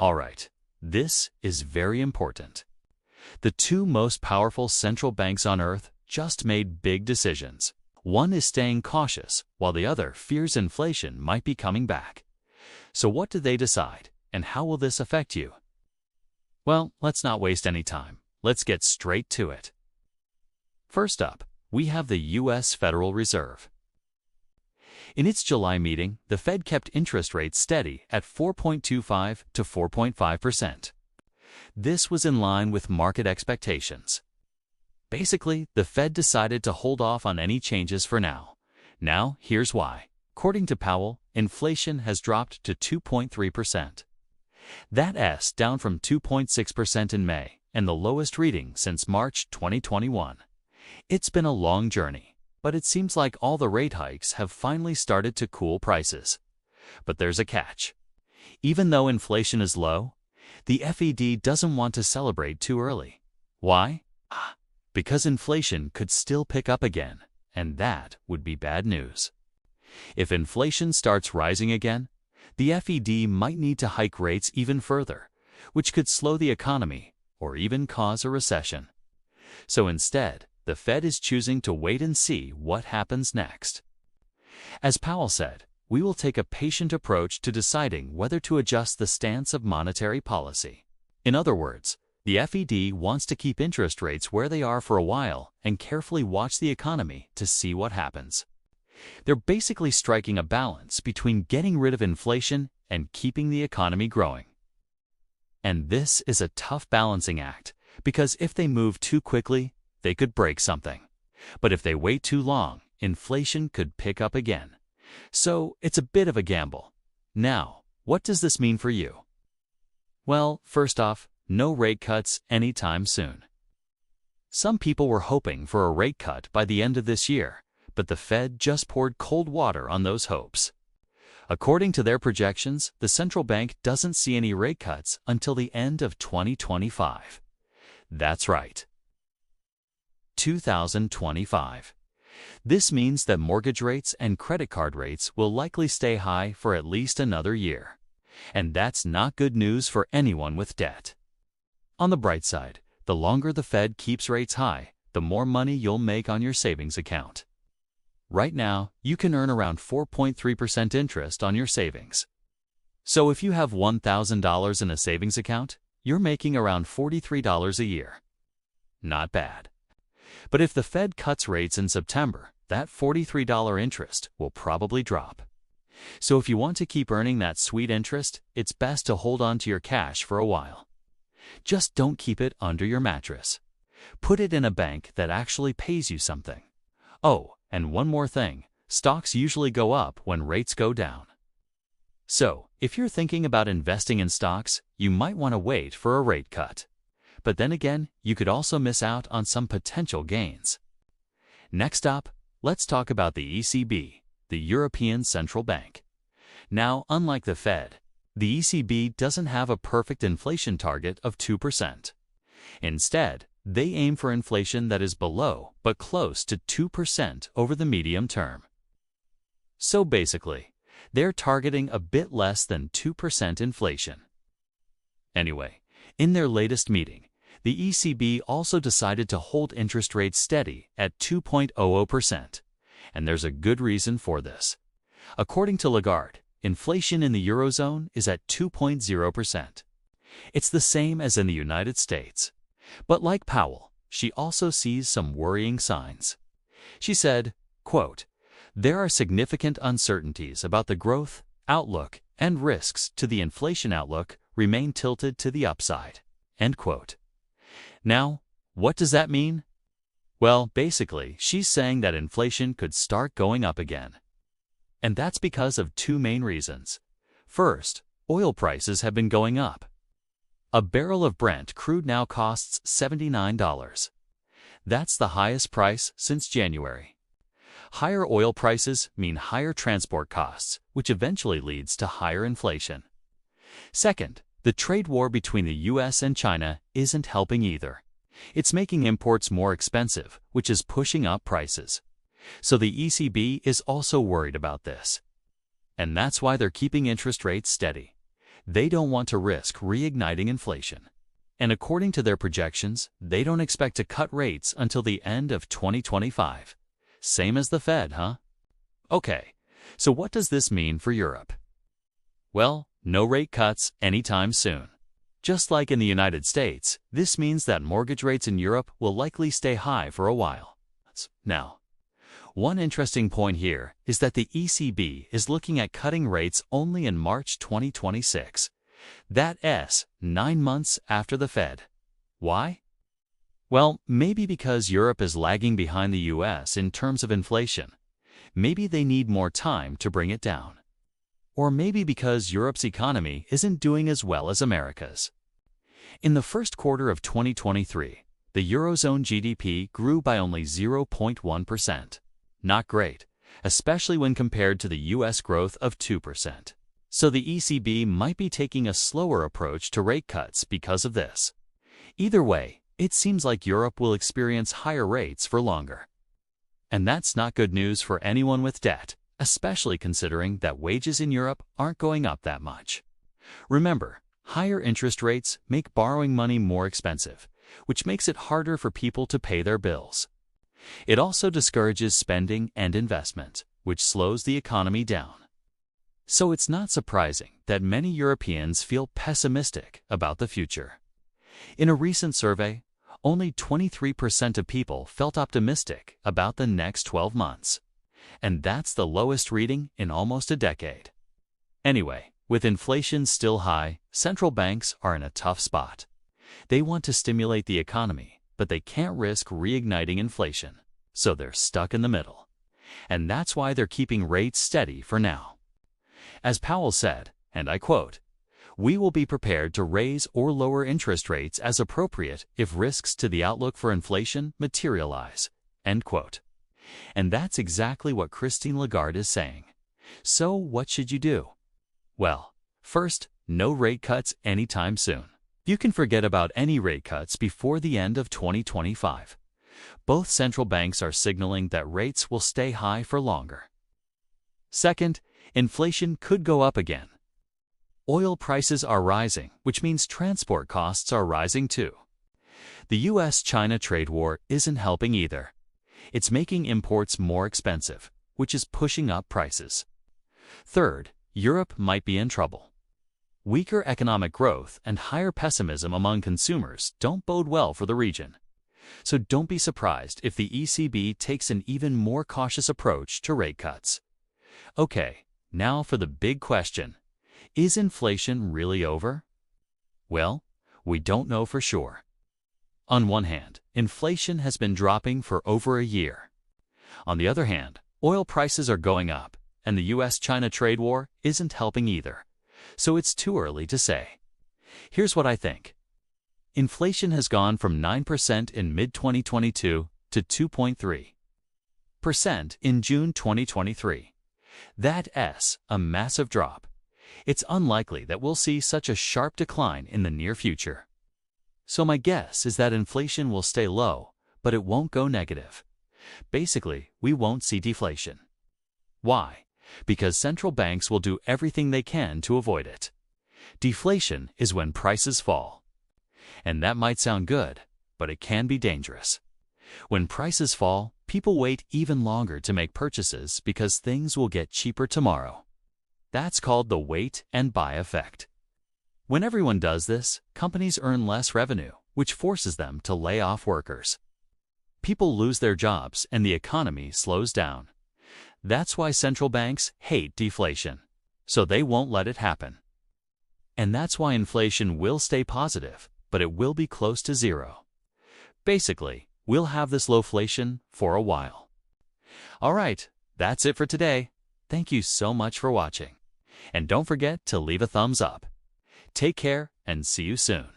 All right, this is very important. The two most powerful central banks on Earth just made big decisions. One is staying cautious, while the other fears inflation might be coming back. So what did they decide, and how will this affect you? Well, let's not waste any time. Let's get straight to it. First up, we have the US Federal Reserve. In its July meeting, the Fed kept interest rates steady at 4.25 to 4.5%. This was in line with market expectations. Basically, the Fed decided to hold off on any changes for now. Now, here's why. According to Powell, inflation has dropped to 2.3%. That's down from 2.6% in May, and the lowest reading since March 2021. It's been a long journey, but it seems like all the rate hikes have finally started to cool prices. But there's a catch. Even though inflation is low, the FED doesn't want to celebrate too early. Why? Because inflation could still pick up again, and that would be bad news. If inflation starts rising again, the FED might need to hike rates even further, which could slow the economy or even cause a recession. So instead, the Fed is choosing to wait and see what happens next. As Powell said, we will take a patient approach to deciding whether to adjust the stance of monetary policy. In other words, the FED wants to keep interest rates where they are for a while and carefully watch the economy to see what happens. They're basically striking a balance between getting rid of inflation and keeping the economy growing. And this is a tough balancing act, because if they move too quickly, they could break something. But if they wait too long, inflation could pick up again. So it's a bit of a gamble. Now, what does this mean for you? Well, first off, no rate cuts anytime soon. Some people were hoping for a rate cut by the end of this year, but the Fed just poured cold water on those hopes. According to their projections, the central bank doesn't see any rate cuts until the end of 2025. That's right, 2025. This means that mortgage rates and credit card rates will likely stay high for at least another year. And that's not good news for anyone with debt. On the bright side, the longer the Fed keeps rates high, the more money you'll make on your savings account. Right now, you can earn around 4.3% interest on your savings. So if you have $1,000 in a savings account, you're making around $43 a year. Not bad. But if the Fed cuts rates in September, that $43 interest will probably drop. So if you want to keep earning that sweet interest, it's best to hold on to your cash for a while. Just don't keep it under your mattress. Put it in a bank that actually pays you something. Oh, and one more thing, stocks usually go up when rates go down. So, if you're thinking about investing in stocks, you might want to wait for a rate cut. But then again, you could also miss out on some potential gains. Next up, let's talk about the ECB, the European Central Bank. Now, unlike the Fed, the ECB doesn't have a perfect inflation target of 2%. Instead, they aim for inflation that is below but close to 2% over the medium term. So basically, they're targeting a bit less than 2% inflation. Anyway, in their latest meeting, the ECB also decided to hold interest rates steady at 2.00%, and there's a good reason for this. According to Lagarde, inflation in the Eurozone is at 2.0%. It's the same as in the United States. But like Powell, she also sees some worrying signs. She said, quote, "There are significant uncertainties about the growth, outlook, and risks to the inflation outlook remain tilted to the upside." End quote. Now, what does that mean? Well, basically, she's saying that inflation could start going up again. And that's because of two main reasons. First, oil prices have been going up. A barrel of Brent crude now costs $79. That's the highest price since January. Higher oil prices mean higher transport costs, which eventually leads to higher inflation. Second, the trade war between the US and China isn't helping either. It's making imports more expensive, which is pushing up prices. So the ECB is also worried about this. And that's why they're keeping interest rates steady. They don't want to risk reigniting inflation. And according to their projections, they don't expect to cut rates until the end of 2025. Same as the Fed, huh? Okay, so what does this mean for Europe? Well, no rate cuts anytime soon. Just like in the United States, this means that mortgage rates in Europe will likely stay high for a while. Now, one interesting point here is that the ECB is looking at cutting rates only in March 2026. That's 9 months after the Fed. Why? Well, maybe because Europe is lagging behind the US in terms of inflation. Maybe they need more time to bring it down. Or maybe because Europe's economy isn't doing as well as America's. In the first quarter of 2023, the Eurozone GDP grew by only 0.1%. Not great, especially when compared to the US growth of 2%. So the ECB might be taking a slower approach to rate cuts because of this. Either way, it seems like Europe will experience higher rates for longer. And that's not good news for anyone with debt, especially considering that wages in Europe aren't going up that much. Remember, higher interest rates make borrowing money more expensive, which makes it harder for people to pay their bills. It also discourages spending and investment, which slows the economy down. So it's not surprising that many Europeans feel pessimistic about the future. In a recent survey, only 23% of people felt optimistic about the next 12 months. And that's the lowest reading in almost a decade. Anyway, with inflation still high, central banks are in a tough spot. They want to stimulate the economy, but they can't risk reigniting inflation, so they're stuck in the middle. And that's why they're keeping rates steady for now. As Powell said, and I quote, "We will be prepared to raise or lower interest rates as appropriate if risks to the outlook for inflation materialize." End quote. And that's exactly what Christine Lagarde is saying. So what should you do? Well, first, no rate cuts anytime soon. You can forget about any rate cuts before the end of 2025. Both central banks are signaling that rates will stay high for longer. Second, inflation could go up again. Oil prices are rising, which means transport costs are rising too. The US-China trade war isn't helping either. It's making imports more expensive, which is pushing up prices. Third, Europe might be in trouble. Weaker economic growth and higher pessimism among consumers don't bode well for the region. So don't be surprised if the ECB takes an even more cautious approach to rate cuts. Okay, now for the big question. Is inflation really over? Well, we don't know for sure. On one hand, inflation has been dropping for over a year. On the other hand, oil prices are going up, and the US-China trade war isn't helping either. So it's too early to say. Here's what I think. Inflation has gone from 9% in mid-2022 to 2.3% in June 2023. That's a massive drop. It's unlikely that we'll see such a sharp decline in the near future. So my guess is that inflation will stay low, but it won't go negative. Basically, we won't see deflation. Why? Because central banks will do everything they can to avoid it. Deflation is when prices fall. And that might sound good, but it can be dangerous. When prices fall, people wait even longer to make purchases because things will get cheaper tomorrow. That's called the wait and buy effect. When everyone does this, companies earn less revenue, which forces them to lay off workers. People lose their jobs and the economy slows down. That's why central banks hate deflation, so they won't let it happen. And that's why inflation will stay positive, but it will be close to zero. Basically, we'll have this lowflation for a while. All right, that's it for today. Thank you so much for watching. And don't forget to leave a thumbs up. Take care and see you soon.